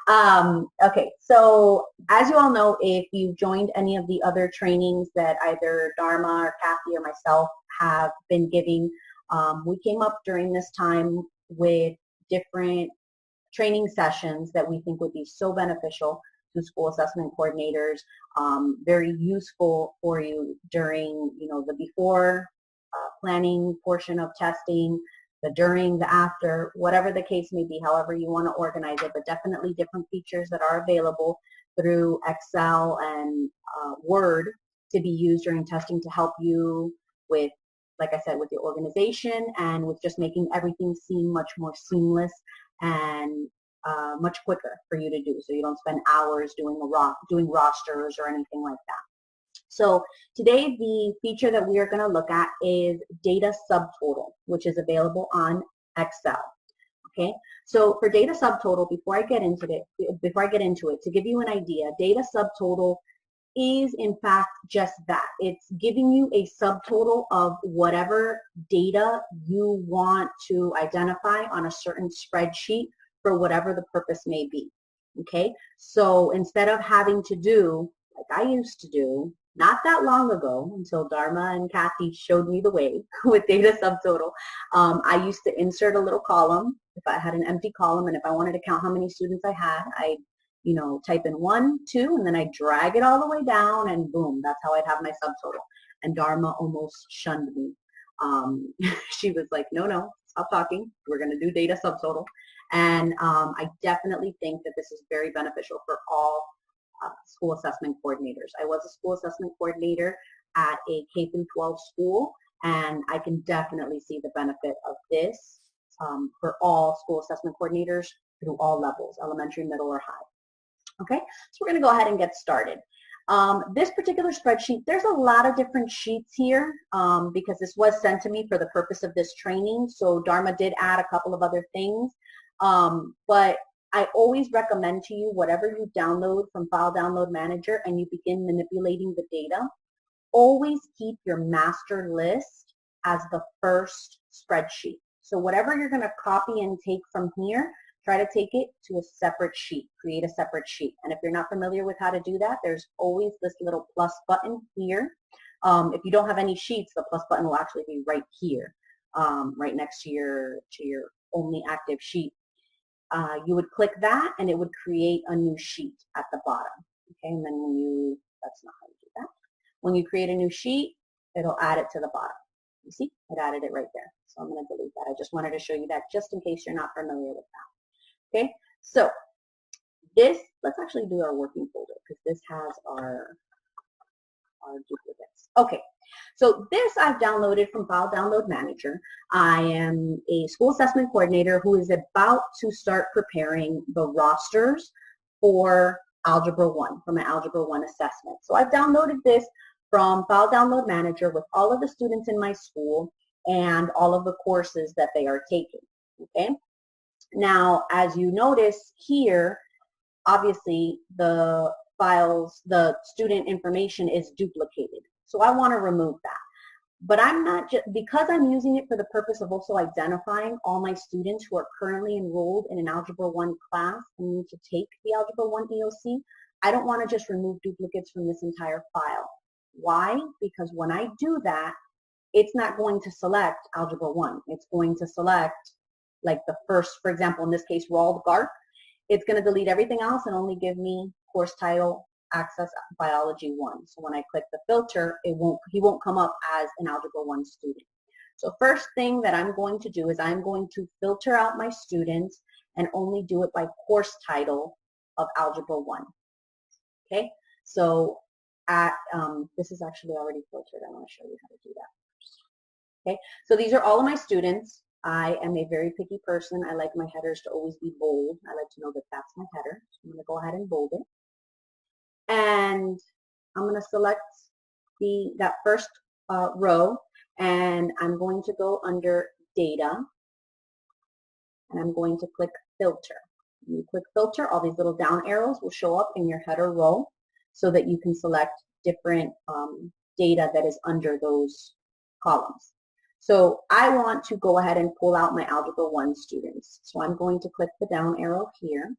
Okay, so as you all know, if you joined any of the other trainings that either Dharma or Kathy or myself have been giving, we came up during this time with different training sessions that we think would be so beneficial to school assessment coordinators, very useful for you during, the before planning portion of testing, the during, the after, whatever the case may be, however you want to organize it, but definitely different features that are available through Excel and Word to be used during testing to help you with, like I said, with your organization and with just making everything seem much more seamless and much quicker for you to do, so you don't spend hours doing rosters or anything like that. So today the feature that we are going to look at is data subtotal, which is available on Excel. Okay, so for data subtotal, before I get into it, to give you an idea, data subtotal is in fact just that. It's giving you a subtotal of whatever data you want to identify on a certain spreadsheet for whatever the purpose may be. Okay, so instead of having to do, like I used to do, not that long ago, until Dharma and Kathy showed me the way with data subtotal, I used to insert a little column. If I had an empty column and if I wanted to count how many students I had, I'd type in 1, 2, and then I drag it all the way down, and boom, that's how I'd have my subtotal. And Dharma almost shunned me. She was like, no, stop talking. We're going to do data subtotal. And I definitely think that this is very beneficial for all school assessment coordinators. I was a school assessment coordinator at a K through 12 school, and I can definitely see the benefit of this for all school assessment coordinators through all levels, elementary, middle, or high. Okay, so we're going to go ahead and get started. This particular spreadsheet, there's a lot of different sheets here because this was sent to me for the purpose of this training. So Dharma did add a couple of other things, but I always recommend to you, whatever you download from File Download Manager and you begin manipulating the data, always keep your master list as the first spreadsheet. So whatever you're going to copy and take from here, try to take it to a separate sheet, create a separate sheet. And if you're not familiar with how to do that, there's always this little plus button here. If you don't have any sheets, the plus button will actually be right here, right next to your only active sheet. You would click that and it would create a new sheet at the bottom. Okay, and then that's not how you do that. When you create a new sheet, it'll add it to the bottom. You see, it added it right there. So I'm going to delete that. I just wanted to show you that just in case you're not familiar with that. Okay, so let's actually do our working folder because this has our duplicates. Okay, so this I've downloaded from File Download Manager. I am a school assessment coordinator who is about to start preparing the rosters for Algebra 1, for my Algebra 1 assessment. So I've downloaded this from File Download Manager with all of the students in my school and all of the courses that they are taking. Okay, now as you notice here, obviously the student information is duplicated. So I want to remove that. But I'm not just, because I'm using it for the purpose of also identifying all my students who are currently enrolled in an Algebra 1 class and need to take the Algebra 1 EOC, I don't want to just remove duplicates from this entire file. Why? Because when I do that, it's not going to select Algebra 1. It's going to select like the first, for example, in this case, Rauld Garp. It's going to delete everything else and only give me course title, Access Biology 1. So when I click the filter, he won't come up as an Algebra 1 student. So first thing that I'm going to do is I'm going to filter out my students and only do it by course title of Algebra 1. Okay, so this is actually already filtered. I want to show you how to do that. Okay, so these are all of my students. I am a very picky person. I like my headers to always be bold. I like to know that that's my header. So I'm going to go ahead and bold it. And I'm going to select that first row, and I'm going to go under Data, and I'm going to click Filter. When you click Filter, all these little down arrows will show up in your header row so that you can select different data that is under those columns. So I want to go ahead and pull out my Algebra 1 students. So I'm going to click the down arrow here,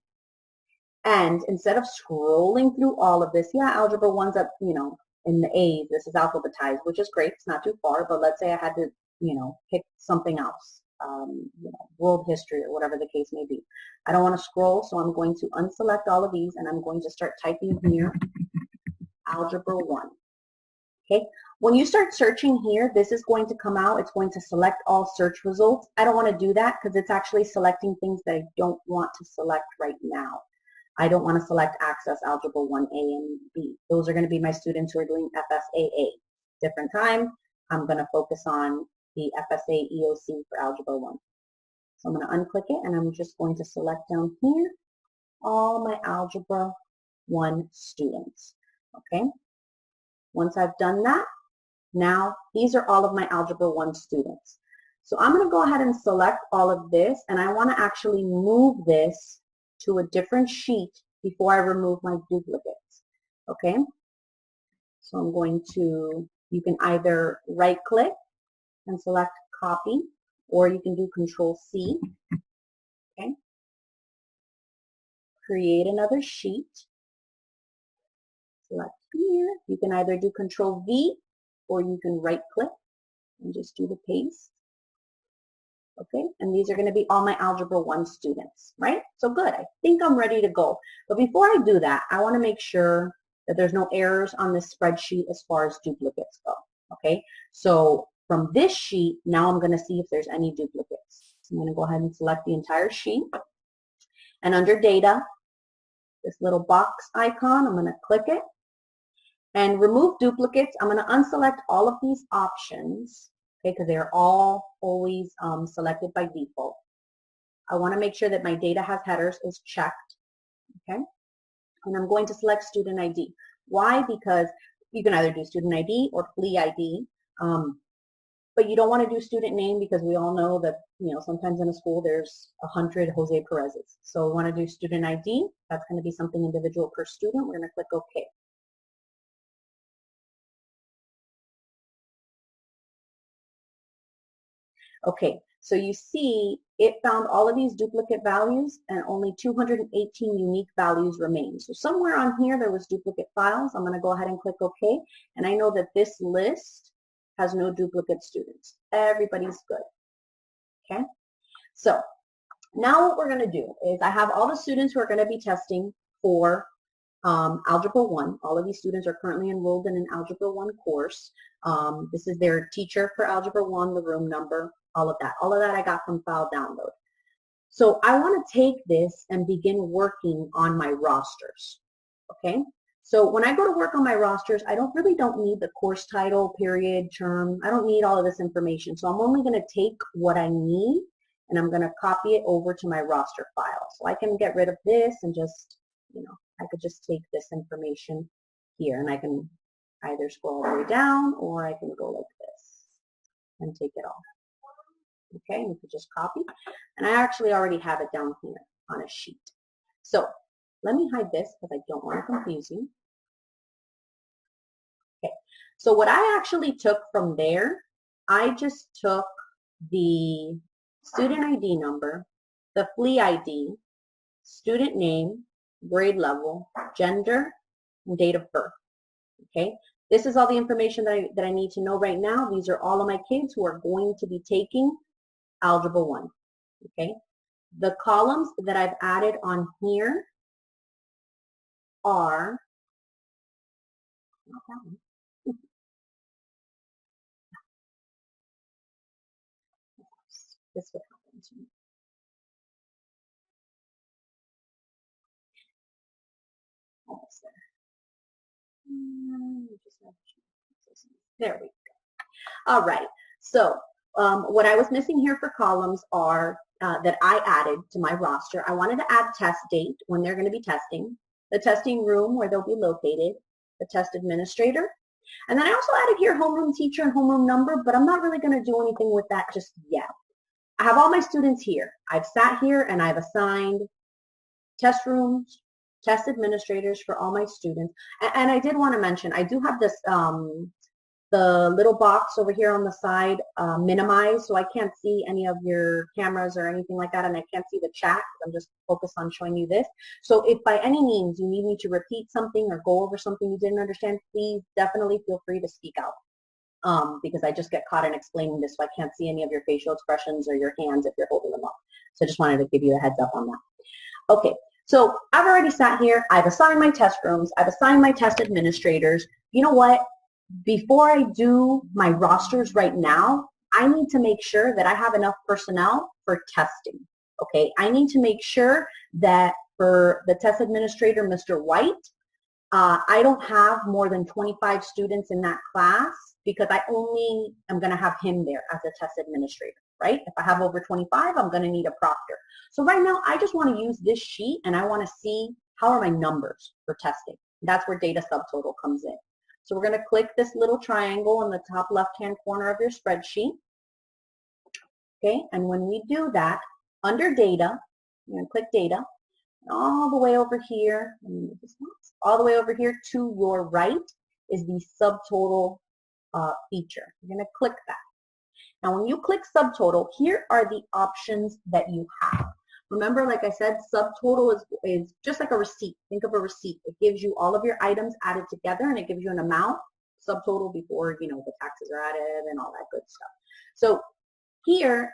And instead of scrolling through all of this, yeah, algebra 1's up, in the A's, this is alphabetized, which is great. It's not too far, but let's say I had to, pick something else, world history or whatever the case may be. I don't want to scroll, so I'm going to unselect all of these, and I'm going to start typing here, algebra 1. Okay, when you start searching here, this is going to come out. It's going to select all search results. I don't want to do that because it's actually selecting things that I don't want to select right now. I don't want to select Access Algebra 1A and B. Those are going to be my students who are doing FSAA. Different time, I'm going to focus on the FSA EOC for Algebra 1. So I'm going to unclick it, and I'm just going to select down here all my Algebra 1 students. Okay. Once I've done that, now these are all of my Algebra 1 students. So I'm going to go ahead and select all of this, and I want to actually move this to a different sheet before I remove my duplicates. Okay? So I'm going to, you can either right click and select copy, or you can do Control C. Okay? Create another sheet. Select here. You can either do Control V, or you can right click and just do the paste. Okay, and these are going to be all my Algebra 1 students, right? So good, I think I'm ready to go. But before I do that, I want to make sure that there's no errors on this spreadsheet as far as duplicates go, okay? So from this sheet, now I'm going to see if there's any duplicates. I'm going to go ahead and select the entire sheet. And under data, this little box icon, I'm going to click it. And remove duplicates, I'm going to unselect all of these options, okay, because they're all always selected by default. I want to make sure that my data has headers is checked, okay? And I'm going to select student ID. Why? Because you can either do student ID or FLE ID, but you don't want to do student name because we all know that, sometimes in a school there's 100 Jose Perez's. So we want to do student ID. That's going to be something individual per student. We're going to click OK. Okay, so you see it found all of these duplicate values and only 218 unique values remain. So somewhere on here there was duplicate files. I'm going to go ahead and click OK. And I know that this list has no duplicate students. Everybody's good. Okay, so now what we're going to do is I have all the students who are going to be testing for Algebra 1. All of these students are currently enrolled in an Algebra 1 course. This is their teacher for Algebra 1, the room number, all of that. All of that I got from file download. So I want to take this and begin working on my rosters. Okay? So when I go to work on my rosters, I really don't need the course title, period, term. I don't need all of this information. So I'm only going to take what I need and I'm going to copy it over to my roster file. So I can get rid of this and just, I could just take this information here and I can either scroll all the way down or I can go like this and take it off. Okay, and you could just copy. And I actually already have it down here on a sheet. So let me hide this because I don't want to confuse you. Okay, so what I actually took from there, I just took the student ID number, the FLE ID, student name, grade level, gender, and date of birth. Okay, this is all the information that I need to know right now. These are all of my kids who are going to be taking Algebra 1. Okay, the columns that I've added on here are, not that one. This would happen to me. Almost there. There we go. All right. So what I was missing here for columns are that I added to my roster. I wanted to add test date when they're going to be testing, the testing room where they'll be located, the test administrator, and then I also added here homeroom teacher and homeroom number, but I'm not really going to do anything with that just yet. I have all my students here. I've sat here and I've assigned test rooms, test administrators for all my students. And I did want to mention, I do have this the little box over here on the side, minimize, so I can't see any of your cameras or anything like that, and I can't see the chat. I'm just focused on showing you this. So if by any means you need me to repeat something or go over something you didn't understand, please definitely feel free to speak out. Because I just get caught in explaining this, so I can't see any of your facial expressions or your hands if you're holding them up. So I just wanted to give you a heads up on that. Okay, so I've already sat here. I've assigned my test rooms. I've assigned my test administrators. You know what? Before I do my rosters right now, I need to make sure that I have enough personnel for testing. Okay, I need to make sure that for the test administrator, Mr. White, I don't have more than 25 students in that class because I only am going to have him there as a test administrator, right? If I have over 25, I'm going to need a proctor. So right now, I just want to use this sheet and I want to see how are my numbers for testing. That's where data subtotal comes in. So we're going to click this little triangle in the top left-hand corner of your spreadsheet. Okay, and when we do that, under data, we're going to click data, all the way over here, all the way over here to your right is the subtotal feature. You're going to click that. Now, when you click subtotal, here are the options that you have. Remember, like I said, subtotal is just like a receipt. Think of a receipt. It gives you all of your items added together, and it gives you an amount, subtotal, before, you know, the taxes are added and all that good stuff. So here,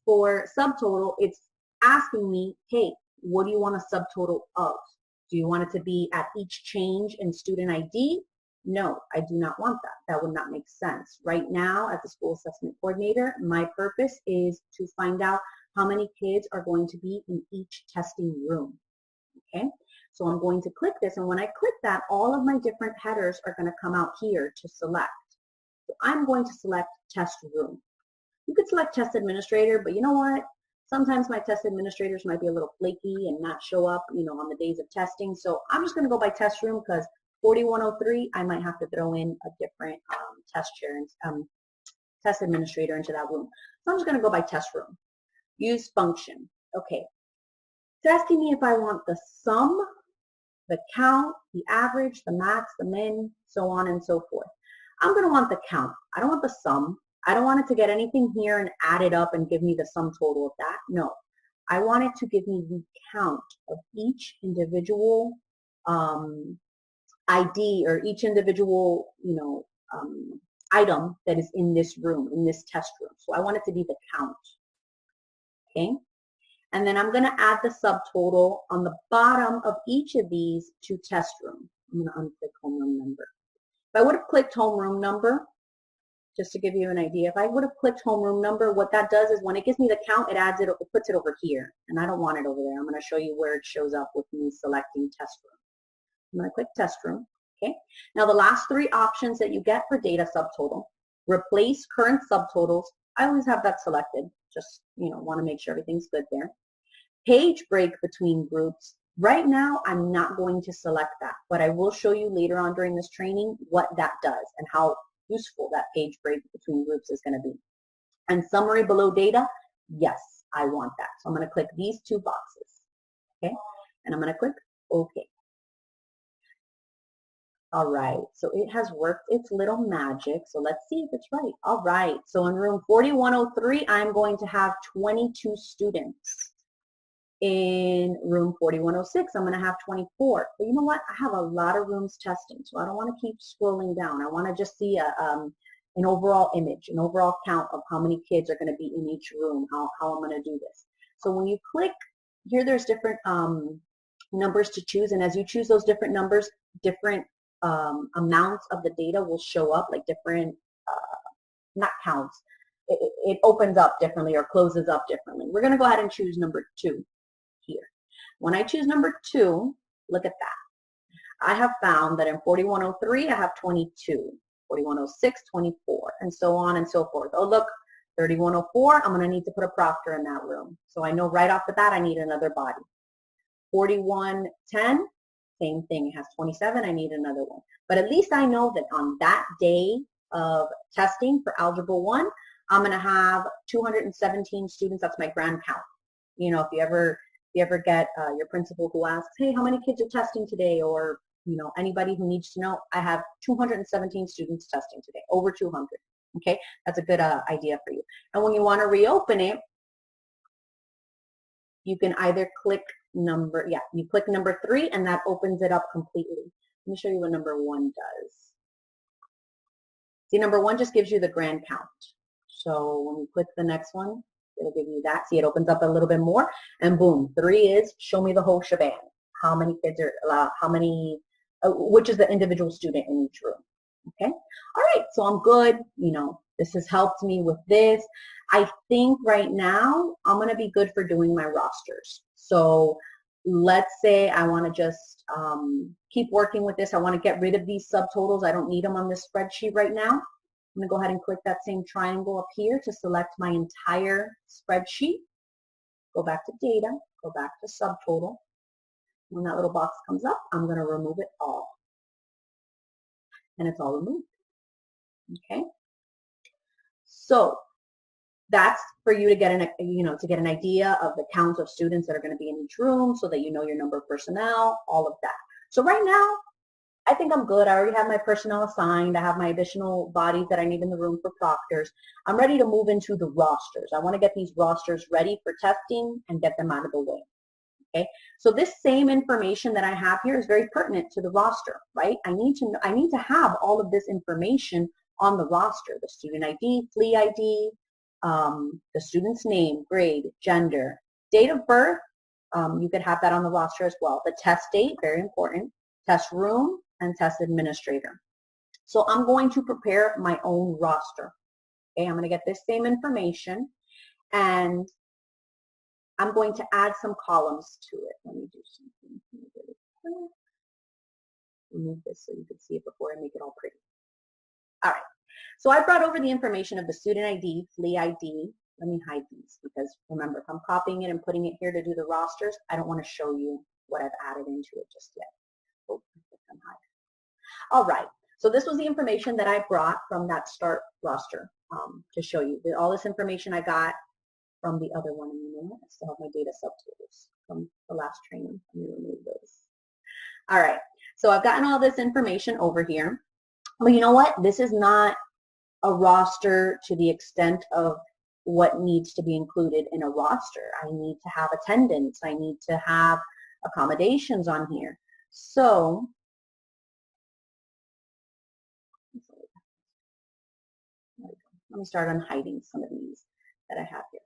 for subtotal, it's asking me, hey, what do you want a subtotal of? Do you want it to be at each change in student ID? No, I do not want that. That would not make sense. Right now, as a school assessment coordinator, my purpose is to find out how many kids are going to be in each testing room. Okay, so I'm going to click this, and when I click that, all of my different headers are going to come out here to select. So I'm going to select test room. You could select test administrator, but you know what? Sometimes my test administrators might be a little flaky and not show up, you know, on the days of testing. So I'm just going to go by test room because 4103, I might have to throw in a different test chair and test administrator into that room. So I'm just going to go by test room. Use function. Okay. It's asking me if I want the sum, the count, the average, the max, the min, so on and so forth. I'm going to want the count. I don't want the sum. I don't want it to get anything here and add it up and give me the sum total of that. No. I want it to give me the count of each individual ID or each individual, you know, item that is in this room, in this test room. So I want it to be the count. Okay. And then I'm going to add the subtotal on the bottom of each of these to test room. I'm going to unclick homeroom number. If I would have clicked homeroom number, just to give you an idea, if I would have clicked homeroom number, what that does is when it gives me the count, it adds it, it puts it over here. And I don't want it over there. I'm going to show you where it shows up with me selecting test room. I'm going to click test room. Okay. Now the last three options that you get for data subtotal, replace current subtotals. I always have that selected. Just, you know, want to make sure everything's good there. Page break between groups. Right now, I'm not going to select that, but I will show you later on during this training what that does and how useful that page break between groups is going to be. And summary below data, yes, I want that. So I'm going to click these two boxes. Okay. And I'm going to click OK. All right, so it has worked its little magic. So let's see if it's right. All right, so in room 4103, I'm going to have 22 students. In room 4106, I'm going to have 24. But you know what? I have a lot of rooms testing, so I don't want to keep scrolling down. I want to just see an overall image, an overall count of how many kids are going to be in each room, how I'm going to do this. So when you click here, there's different numbers to choose, and as you choose those different numbers, different amounts of the data will show up, like different, not counts, it opens up differently or closes up differently. We're going to go ahead and choose number 2 here. When I choose number 2, look at that. I have found that in 4103, I have 22, 4106, 24, and so on and so forth. Oh, look, 3104, I'm going to need to put a proctor in that room. So I know right off the bat I need another body. 4110, same thing, it has 27, I need another one. But at least I know that on that day of testing for Algebra 1, I'm going to have 217 students. That's my grand count. You know, if you ever get your principal who asks, hey, how many kids are testing today? Or anybody who needs to know, I have 217 students testing today, over 200. Okay, that's a good idea for you. And when you want to reopen it, you can either click you click number 3 and that opens it up completely. Let me show you what number 1 does. See, number 1 just gives you the grand count. So when you click the next one, it'll give you that. See, it opens up a little bit more, and boom, 3 is show me the whole shebang. How many kids are, which is the individual student in each room. Okay, all right, so I'm good. This has helped me with this. I think right now I'm going to be good for doing my rosters. So let's say I want to just keep working with this. I want to get rid of these subtotals. I don't need them on this spreadsheet right now. I'm going to go ahead and click that same triangle up here to select my entire spreadsheet. Go back to data, go back to subtotal. When that little box comes up, I'm going to remove it all. And it's all removed. Okay? So that's for you to get an idea of the count of students that are going to be in each room, so that you know your number of personnel, all of that. So right now, I think I'm good. I already have my personnel assigned. I have my additional bodies that I need in the room for proctors. I'm ready to move into the rosters. I want to get these rosters ready for testing and get them out of the way. Okay, so this same information that I have here is very pertinent to the roster, right? I need to have all of this information on the roster: the student ID, FLE ID, the student's name, grade, gender, date of birth. You could have that on the roster as well. The test date, very important, test room, and test administrator. So I'm going to prepare my own roster. Okay, I'm going to get this same information, and I'm going to add some columns to it. Let me do something really quick. Remove this so you can see it before I make it all pretty. All right. So I brought over the information of the student ID, FLE ID. Let me hide these, because remember, if I'm copying it and putting it here to do the rosters, I don't want to show you what I've added into it just yet. Oh, all right. So this was the information that I brought from that start roster to show you. All this information I got from the other one. And you know what? I still have my data subtotals from the last training. Let me remove those. All right. So I've gotten all this information over here. Well, you know what? This is not a roster to the extent of what needs to be included in a roster. I need to have attendance. I need to have accommodations on here. So let me start on hiding some of these that I have here.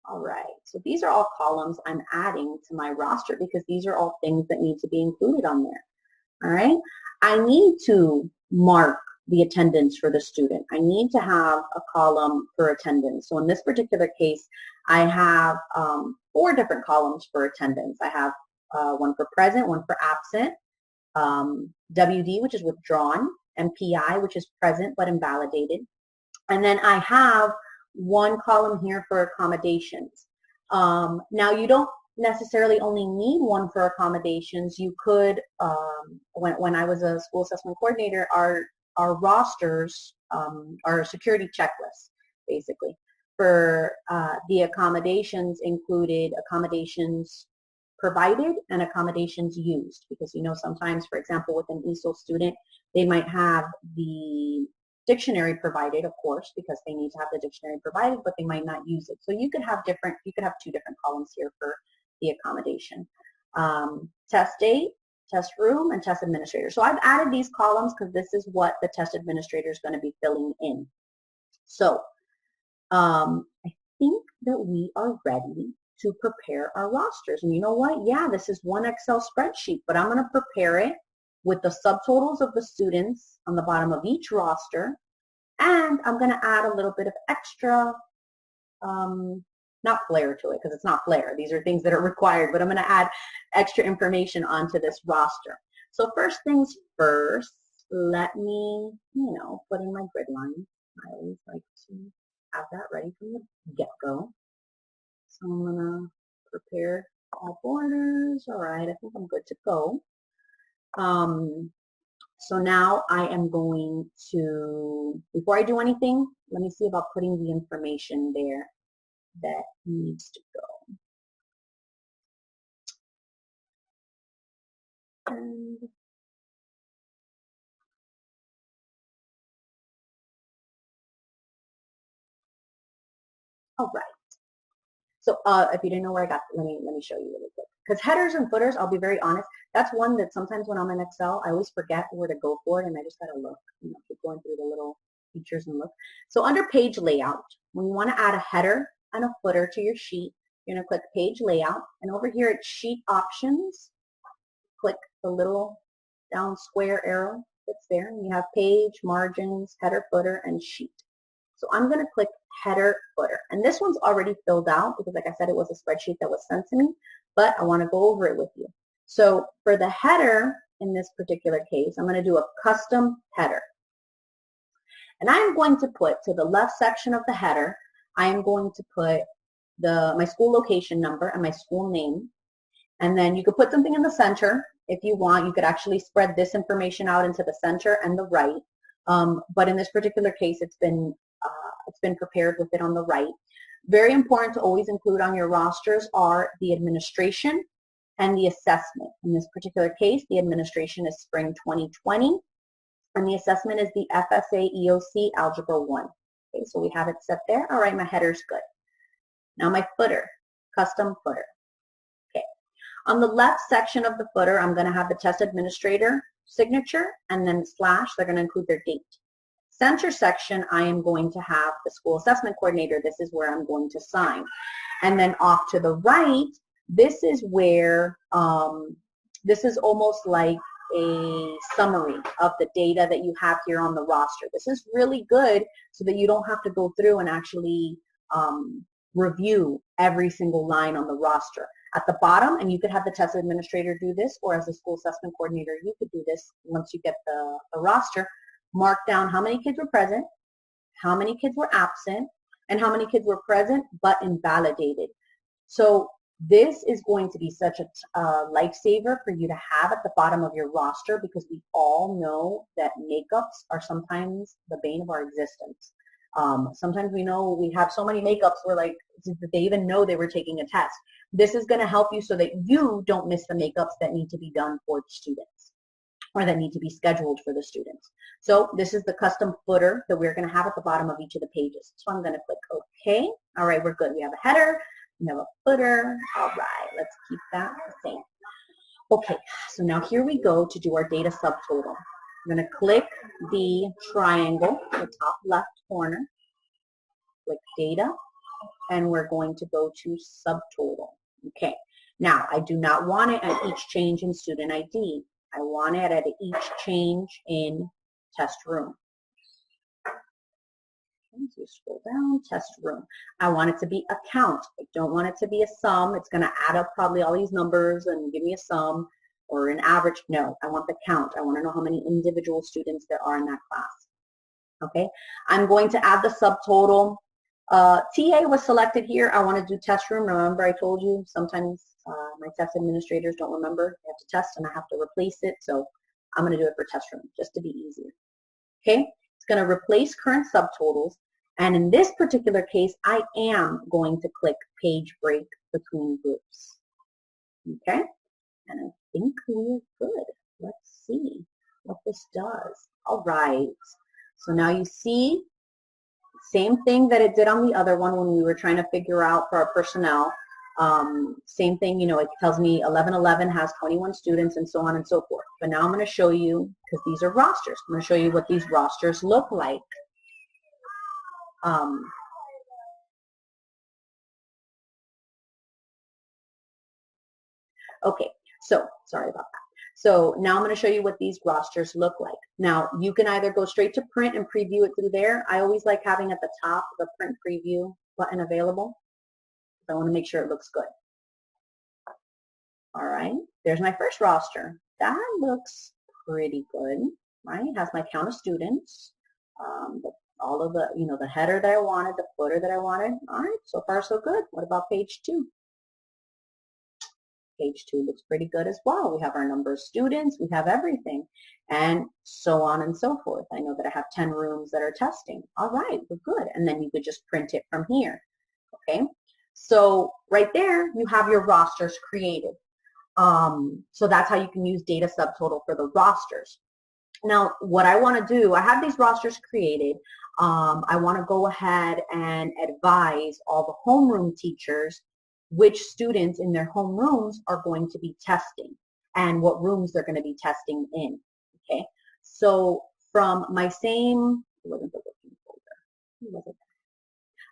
All right, so these are all columns I'm adding to my roster because these are all things that need to be included on there. All right, I need to mark the attendance for the student. I need to have a column for attendance. So in this particular case, I have 4 different columns for attendance. I have one for present, one for absent, WD, which is withdrawn, and PI, which is present but invalidated. And then I have one column here for accommodations. Now you don't necessarily only need one for accommodations. You could, when I was a school assessment coordinator, our rosters are a security checklist, basically. For the accommodations included accommodations provided and accommodations used, because sometimes, for example, with an ESOL student, they might have the dictionary provided, of course, because they need to have the dictionary provided, but they might not use it. So you could have 2 different columns here for the accommodation. Test date, test room, and test administrator. So I've added these columns because this is what the test administrator is going to be filling in. So I think that we are ready to prepare our rosters. And you know what? Yeah, this is one Excel spreadsheet, but I'm going to prepare it with the subtotals of the students on the bottom of each roster, and I'm going to add a little bit of extra, not flair to it, because it's not flair. These are things that are required, but I'm going to add extra information onto this roster. So first things first, let me, put in my grid line. I always like to have that ready from the get-go. So I'm going to prepare all borders. All right, I think I'm good to go. So now I am going to, before I do anything, let me see about putting the information there. that needs to go. And all right. So if you didn't know where I got, let me show you really quick. Because headers and footers, I'll be very honest, that's one that sometimes when I'm in Excel, I always forget where to go for it, and I just gotta look, keep going through the little features and look. So under page layout, when you want to add a header and a footer to your sheet, you're gonna click page layout, and over here at sheet options, click the little down square arrow that's there, and you have page, margins, header, footer, and sheet. So I'm going to click header footer. And this one's already filled out because, like I said, it was a spreadsheet that was sent to me, but I want to go over it with you. So for the header, in this particular case, I'm going to do a custom header. And I'm going to put to the left section of the header, I am going to put my school location number and my school name. And then you could put something in the center if you want. You could actually spread this information out into the center and the right. But in this particular case, it's been prepared with it on the right. Very important to always include on your rosters are the administration and the assessment. In this particular case, the administration is spring 2020, and the assessment is the FSA EOC Algebra 1. Okay, so we have it set there. All right, my header's good. Now my footer, custom footer. Okay, on the left section of the footer, I'm going to have the test administrator signature, and then slash, they're going to include their date. Center section, I am going to have the school assessment coordinator. This is where I'm going to sign. And then off to the right, this is where, this is almost like a summary of the data that you have here on the roster. This is really good so that you don't have to go through and actually review every single line on the roster. At the bottom, and you could have the test administrator do this, or as a school assessment coordinator, you could do this once you get the roster. Mark down how many kids were present, how many kids were absent, and how many kids were present but invalidated. So this is going to be such a lifesaver for you to have at the bottom of your roster, because we all know that makeups are sometimes the bane of our existence. Sometimes we know we have so many makeups, we're like, did they even know they were taking a test? This is going to help you so that you don't miss the makeups that need to be done for the students, or that need to be scheduled for the students. So this is the custom footer that we're going to have at the bottom of each of the pages. So I'm going to click OK. All right, we're good. We have a header, we have a footer. All right, let's keep that the same. Okay, so now here we go to do our data subtotal. I'm going to click the triangle, the top left corner, click data, and we're going to go to subtotal. Okay, now I do not want it at each change in student ID. I want it at each change in test room. Okay, so you scroll down, test room. I want it to be a count. I don't want it to be a sum. It's going to add up probably all these numbers and give me a sum or an average. No, I want the count. I want to know how many individual students there are in that class. Okay, I'm going to add the subtotal. TA was selected here. I want to do test room. Remember, I told you sometimes my test administrators don't remember. They have to test and I have to replace it. So I'm going to do it for test room just to be easier. Okay, it's going to replace current subtotals. And in this particular case, I am going to click page break between groups. Okay, and I think we're good. Let's see what this does. All right, so now you see, same thing that it did on the other one when we were trying to figure out for our personnel. Same thing, you know, it tells me 1111 has 21 students and so on and so forth. But now I'm going to show you, because these are rosters, I'm going to show you what these rosters look like. Okay, so sorry about that. So now I'm going to show you what these rosters look like. Now, you can either go straight to print and preview it through there. I always like having at the top the print preview button available. I want to make sure it looks good. All right, there's my first roster. That looks pretty good, right? It has my count of students, all of the, you know, the header that I wanted, the footer that I wanted. All right, so far so good. What about page 2? Page 2 looks pretty good as well. We have our number of students, we have everything, and so on and so forth. I know that I have 10 rooms that are testing. All right, we're good. And then you could just print it from here. Okay, So right there, you have your rosters created. So that's how you can use data subtotal for the rosters. Now, what I want to do, I have these rosters created. I want to go ahead and advise all the homeroom teachers which students in their homerooms are going to be testing and what rooms they're going to be testing in. Okay, so from my same, it wasn't the looking folder. Who was it?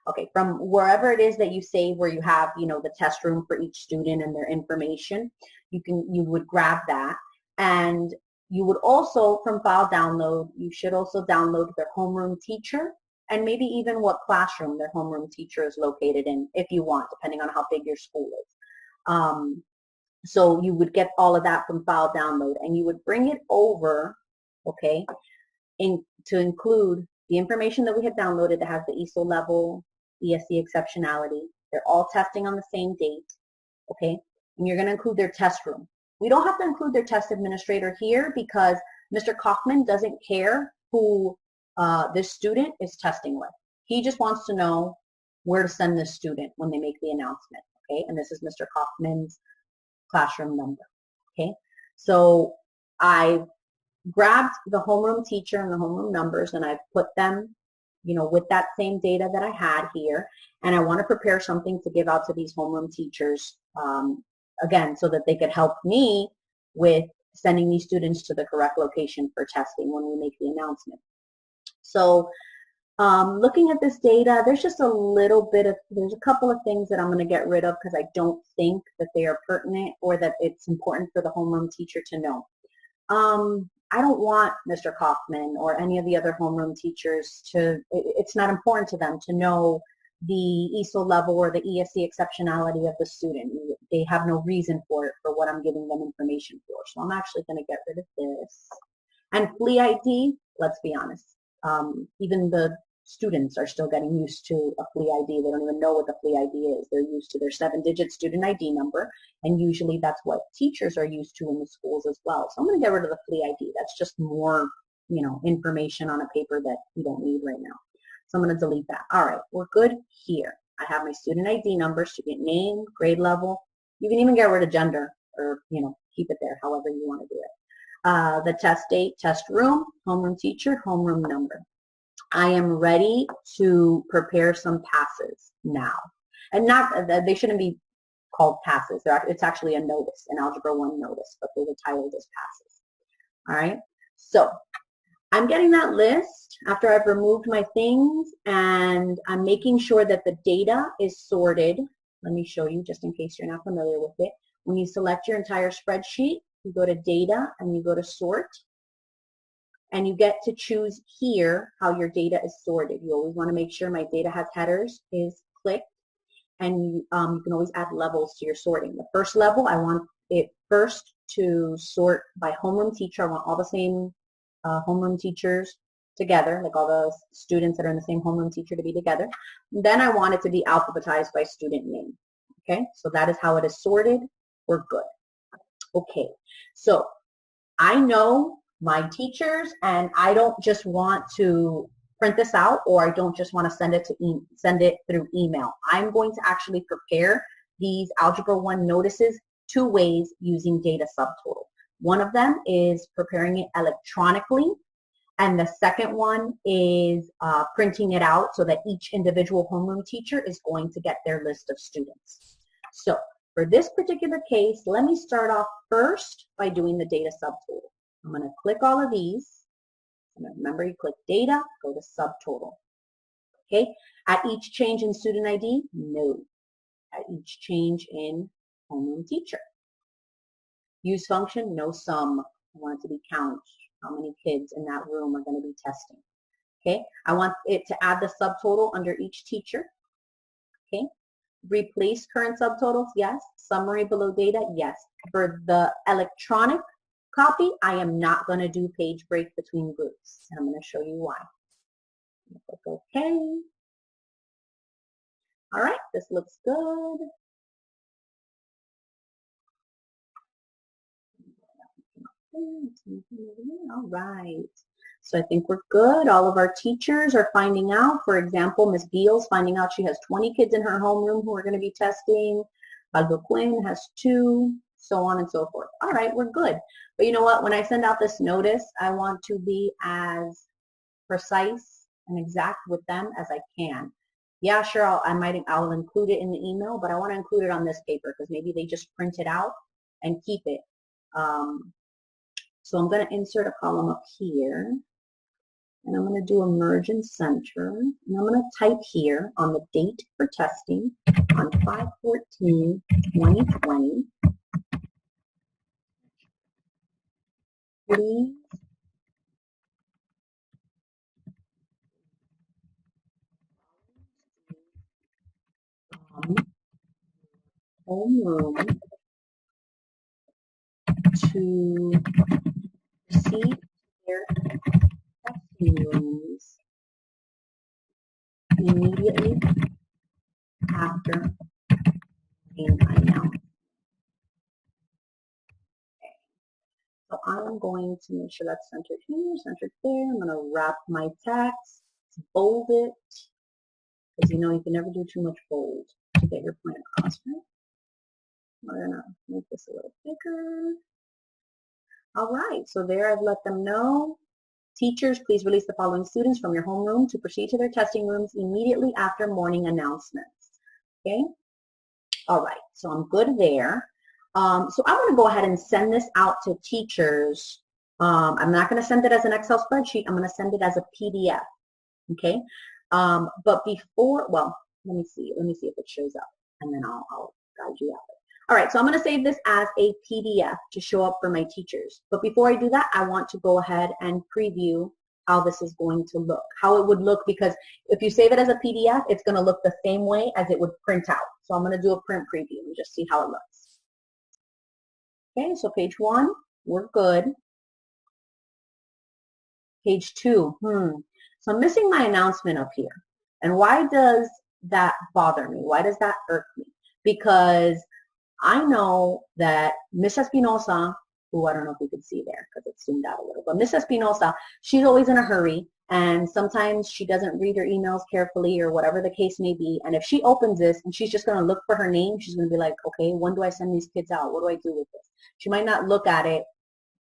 Okay, from wherever it is that you save where you have, the test room for each student and their information, you would grab that, and you would also, from file download, you should also download their homeroom teacher and maybe even what classroom their homeroom teacher is located in if you want, depending on how big your school is. So you would get all of that from file download and you would bring it over, okay, to include the information that we had downloaded that has the ESOL level, ESE exceptionality. They're all testing on the same date, okay? And you're going to include their test room. We don't have to include their test administrator here because Mr. Kaufman doesn't care who this student is testing with. He just wants to know where to send this student when they make the announcement, okay? And this is Mr. Kaufman's classroom number, okay? So I grabbed the homeroom teacher and the homeroom numbers and I put them, with that same data that I had here, and I want to prepare something to give out to these homeroom teachers, again, so that they could help me with sending these students to the correct location for testing when we make the announcement. So looking at this data, there's just there's a couple of things that I'm going to get rid of because I don't think that they are pertinent or that it's important for the homeroom teacher to know. I don't want Mr. Kaufman or any of the other homeroom teachers it's not important to them to know the ESOL level or the ESE exceptionality of the student. They have no reason for it, for what I'm giving them information for. So I'm actually going to get rid of this. And FLE ID, let's be honest, even the students are still getting used to a FLE ID. They don't even know what the FLE ID is. They're used to their 7-digit student ID number, and usually that's what teachers are used to in the schools as well. So I'm going to get rid of the FLE ID. That's just more, information on a paper that you don't need right now. So I'm going to delete that. All right, we're good here. I have my student ID number, student name, grade level. You can even get rid of gender or, keep it there however you want to do it. The test date, test room, homeroom teacher, homeroom number. I am ready to prepare some passes now. And they shouldn't be called passes. It's actually a notice, an Algebra 1 notice, but they were titled as passes. All right, so I'm getting that list after I've removed my things, and I'm making sure that the data is sorted. Let me show you just in case you're not familiar with it. When you select your entire spreadsheet, you go to data and you go to sort. And you get to choose here how your data is sorted. You always want to make sure my data has headers is clicked, and you can always add levels to your sorting. The first level, I want it first to sort by homeroom teacher. I want all the same homeroom teachers together, like all the students that are in the same homeroom teacher to be together. And then I want it to be alphabetized by student name. Okay, so that is how it is sorted. We're good. Okay, so I know my teachers, and I don't just want to print this out, or I don't just want to send it through email. I'm going to actually prepare these Algebra 1 notices 2 ways using data subtotal. One of them is preparing it electronically, and the second one is printing it out so that each individual homeroom teacher is going to get their list of students. So for this particular case, let me start off first by doing the data subtotal. I'm going to click all of these. And remember, you click data, go to subtotal. Okay, at each change in student ID, no. At each change in homeroom teacher. Use function, no sum. I want it to be count. How many kids in that room are going to be testing. Okay, I want it to add the subtotal under each teacher. Okay, replace current subtotals, yes. Summary below data, yes. For the electronic copy, I am not going to do page break between groups. And I'm going to show you why. Click OK. All right, this looks good. All right. So I think we're good. All of our teachers are finding out. For example, Ms. Beals finding out she has 20 kids in her homeroom who are going to be testing. Aldo Quinn has 2, so on and so forth. All right, we're good. But you know what? When I send out this notice, I want to be as precise and exact with them as I can. Yeah, sure, I'll include it in the email, but I want to include it on this paper because maybe they just print it out and keep it. So I'm going to insert a column up here. And I'm going to do a merge and center. And I'm going to type here on the date for testing on 5/14/2020. Please homeroom to proceed their testing rooms immediately after being announced. So I'm going to make sure that's centered here, centered there. I'm going to wrap my text, bold it, because you know you can never do too much bold to get your point across, right? We're going to make this a little bigger. All right, so there I've let them know. Teachers, please release the following students from your homeroom to proceed to their testing rooms immediately after morning announcements. Okay? All right, so I'm good there. So I want to go ahead and send this out to teachers. I'm not going to send it as an Excel spreadsheet. I'm going to send it as a PDF. Okay? But before, well, let me see if it shows up, and then I'll guide you out. All right, so I'm going to save this as a PDF to show up for my teachers. But before I do that, I want to go ahead and preview how this is going to look, how it would look, because if you save it as a PDF, it's going to look the same way as it would print out. So I'm going to do a print preview and just see how it looks. Okay, so page 1, we're good. Page 2, so I'm missing my announcement up here. And why does that bother me? Why does that irk me? Because I know that Miss Espinosa, who I don't know if you can see there because it's zoomed out a little, but Miss Espinosa, she's always in a hurry, and sometimes she doesn't read her emails carefully or whatever the case may be. And if she opens this and she's just going to look for her name, she's going to be like, okay, when do I send these kids out? What do I do with this? She might not look at it,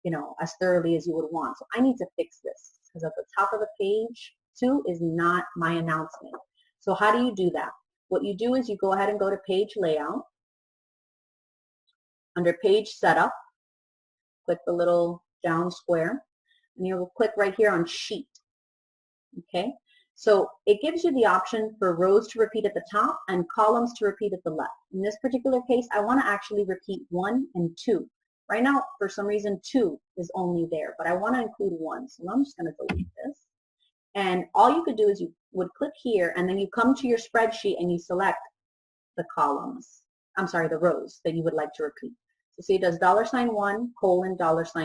you know, as thoroughly as you would want. So I need to fix this because at the top of the page 2 is not my announcement. So how do you do that? What you do is you go ahead and go to page layout. Under page setup, click the little down square, and you'll click right here on sheet. Okay, so it gives you the option for rows to repeat at the top and columns to repeat at the left. In this particular case, I want to actually repeat 1 and 2. Right now, for some reason, 2 is only there, but I want to include 1. So I'm just going to delete this. And all you could do is you would click here, and then you come to your spreadsheet and you select the columns. I'm sorry, the rows that you would like to repeat. So see, it does $1, $2.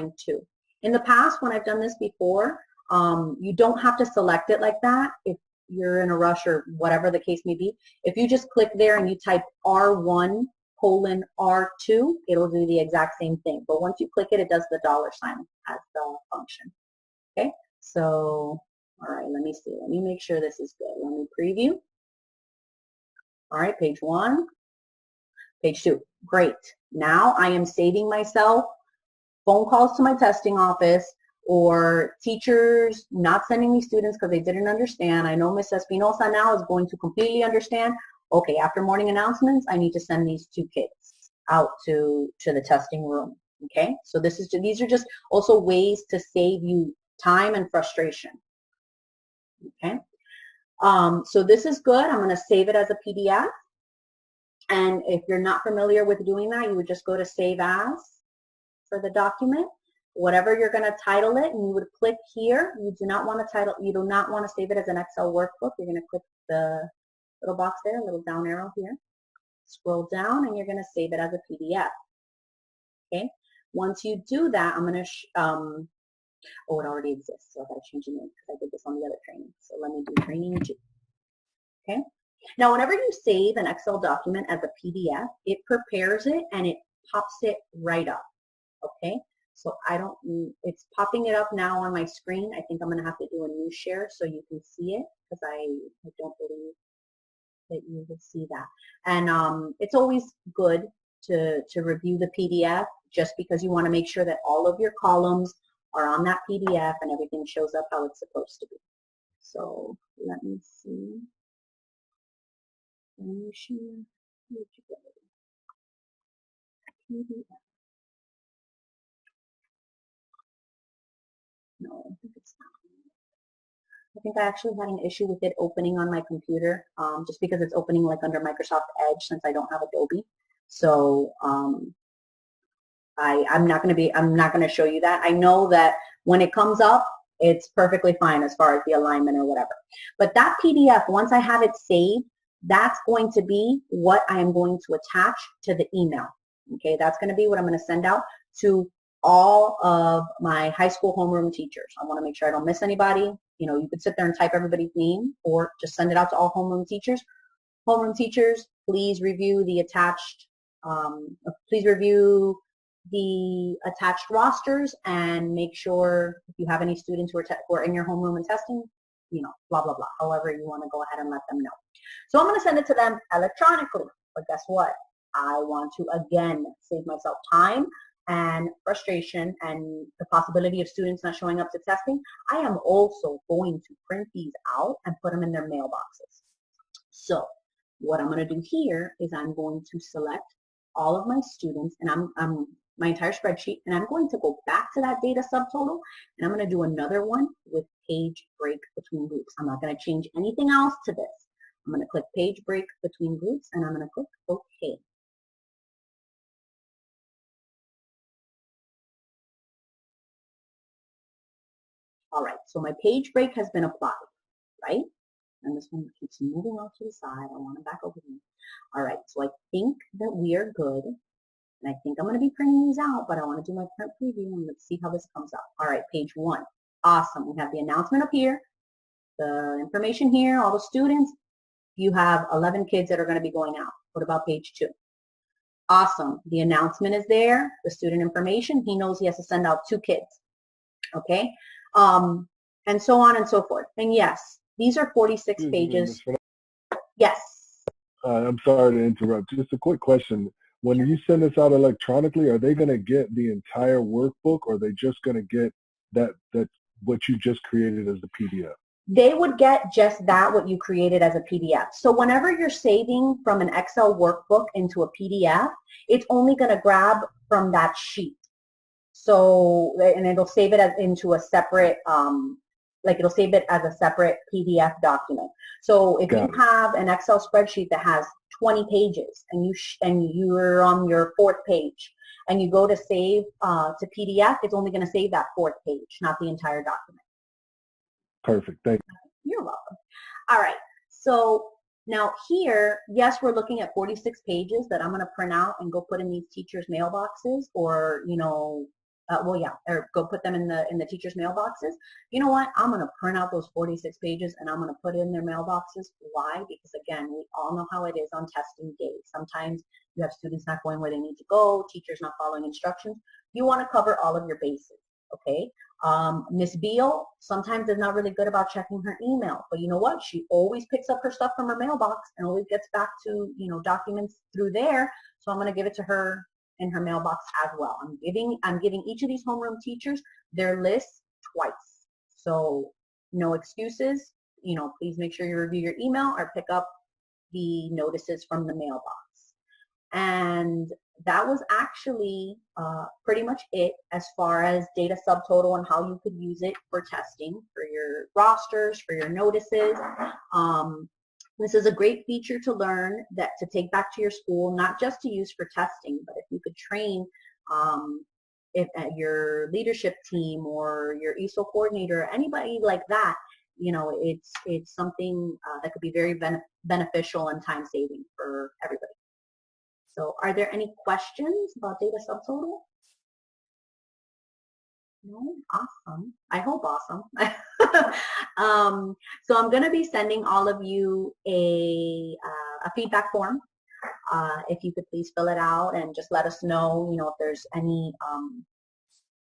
In the past, when I've done this before, you don't have to select it like that if you're in a rush or whatever the case may be. If you just click there and you type R1, R2, it'll do the exact same thing. But once you click it, it does the $sign as the function. Okay, so, all right, let me see. Let me make sure this is good. Let me preview. All right, page 1, page 2. Great. Now I am saving myself phone calls to my testing office or teachers not sending me students because they didn't understand. I know Ms. Espinosa now is going to completely understand. Okay, after morning announcements, I need to send these 2 kids out to the testing room. Okay, so these are just also ways to save you time and frustration. Okay, so this is good. I'm going to save it as a PDF. And if you're not familiar with doing that, you would just go to Save As for the document. Whatever you're going to title it, and you would click here. You do not want to save it as an Excel workbook. You're going to click the little box there, a little down arrow here. Scroll down, and you're going to save it as a PDF. Okay. Once you do that, I'm going to, oh, it already exists, so I got to change the name because I did this on the other training. So let me do training 2. Okay. Now, whenever you save an Excel document as a PDF, it prepares it and it pops it right up. Okay. So I don't, it's popping it up now on my screen. I think I'm going to have to do a new share so you can see it, because I don't believe that you would see that. And it's always good to review the PDF, just because you want to make sure that all of your columns are on that PDF and everything shows up how it's supposed to be. So let me see. Let me share. Where'd you go? PDF. No, I think it's not. I think I actually had an issue with it opening on my computer, just because it's opening like under Microsoft Edge, since I don't have Adobe. So I'm not going to show you that. I know that when it comes up, it's perfectly fine as far as the alignment or whatever. But that PDF, once I have it saved, that's going to be what I am going to attach to the email. Okay, that's going to be what I'm going to send out to all of my high school homeroom teachers. I want to make sure I don't miss anybody. You know, you could sit there and type everybody's name, or just send it out to all homeroom teachers. Homeroom teachers, please review the attached, please review the attached rosters, and make sure if you have any students who are in your homeroom and testing, you know, blah, blah, blah, however you want to go ahead and let them know. So I'm going to send it to them electronically, but guess what? I want to, again, save myself time and frustration and the possibility of students not showing up to testing. I am also going to print these out and put them in their mailboxes. So what I'm going to do here is I'm going to select all of my students, and I'm my entire spreadsheet, and I'm going to go back to that data subtotal, and I'm going to do another one with page break between groups. I'm not going to change anything else to this. I'm going to click page break between groups, and I'm going to click OK. All right, so my page break has been applied, right? And this one keeps moving off to the side. I want it back over here. All right, so I think that we are good. And I think I'm going to be printing these out, but I want to do my print preview, and let's see how this comes out. All right, page 1. Awesome. We have the announcement up here, the information here, all the students. You have 11 kids that are going to be going out. What about page 2? Awesome. The announcement is there, the student information. He knows he has to send out 2 kids. Okay? And so on and so forth. And yes, these are 46 pages. Yes. I'm sorry to interrupt. Just a quick question. When you send this out electronically, are they going to get the entire workbook, or are they just going to get that what you just created as a PDF? They would get just that, what you created as a PDF. So whenever you're saving from an Excel workbook into a PDF, it's only going to grab from that sheet. So, and it'll save it into a separate, like it'll save it as a separate PDF document. So if you have an Excel spreadsheet that has 20 pages and you're on your 4th page and you go to save to PDF, it's only going to save that 4th page, not the entire document. Perfect. Thank you. You're welcome. All right. So now here, yes, we're looking at 46 pages that I'm going to print out and go put in these teachers' mailboxes, or, you know, or go put them in the teachers' mailboxes. You know what? I'm going to print out those 46 pages and I'm going to put it in their mailboxes. Why? Because again, we all know how it is on testing day. Sometimes you have students not going where they need to go, teachers not following instructions. You want to cover all of your bases. Okay. Miss Beal sometimes is not really good about checking her email, but you know what? She always picks up her stuff from her mailbox and always gets back to, you know, documents through there. So I'm going to give it to her in her mailbox as well. I'm giving each of these homeroom teachers their list twice. So no excuses. You know, please make sure you review your email or pick up the notices from the mailbox. And that was actually pretty much it as far as data subtotal and how you could use it for testing, for your rosters, for your notices. This is a great feature to learn, that to take back to your school, not just to use for testing, but if you could train if your leadership team or your ESOL coordinator, or anybody like that, you know, it's something that could be very beneficial and time saving for everybody. So are there any questions about data subtotal? No? Awesome. I hope awesome. So I'm going to be sending all of you a feedback form. If you could please fill it out and just let us know, you know, if there's any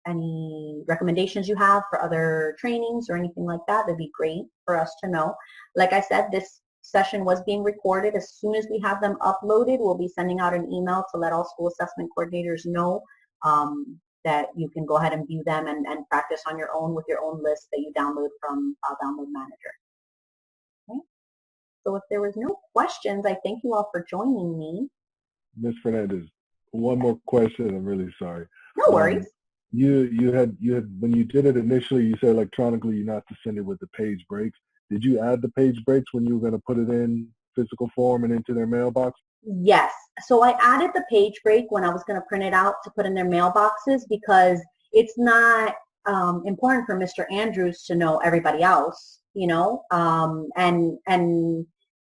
any recommendations you have for other trainings or anything like that, that'd be great for us to know. Like I said, this session was being recorded. As soon as we have them uploaded, we'll be sending out an email to let all school assessment coordinators know that you can go ahead and view them and practice on your own with your own list that you download from File Download Manager. Okay. So if there was no questions, I thank you all for joining me. Ms. Fernandez, one more question. I'm really sorry. No worries. You had when you did it initially, you said electronically you not to send it with the page breaks. Did you add the page breaks when you were going to put it in physical form and into their mailbox? Yes. So I added the page break when I was going to print it out to put in their mailboxes because it's not important for Mr. Andrews to know everybody else, you know, and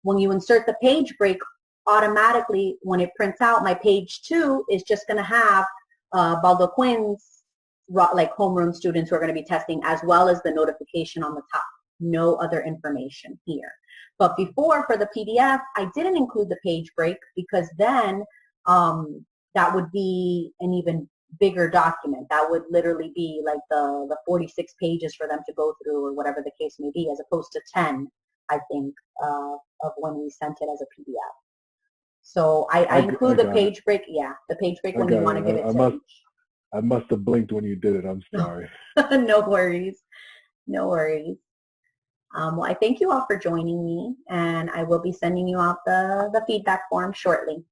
when you insert the page break, automatically when it prints out, my page 2 is just going to have Baldo Quinn's like homeroom students who are going to be testing, as well as the notification on the top. No other information here. But before, for the PDF, I didn't include the page break because then that would be an even bigger document. That would literally be like the 46 pages for them to go through or whatever the case may be, as opposed to 10, I think, of when we sent it as a PDF. So I include the page break. Yeah, the page break when you want to give it to each. I must have blinked when you did it. I'm sorry. No worries. No worries. Well, I thank you all for joining me, and I will be sending you out the feedback form shortly.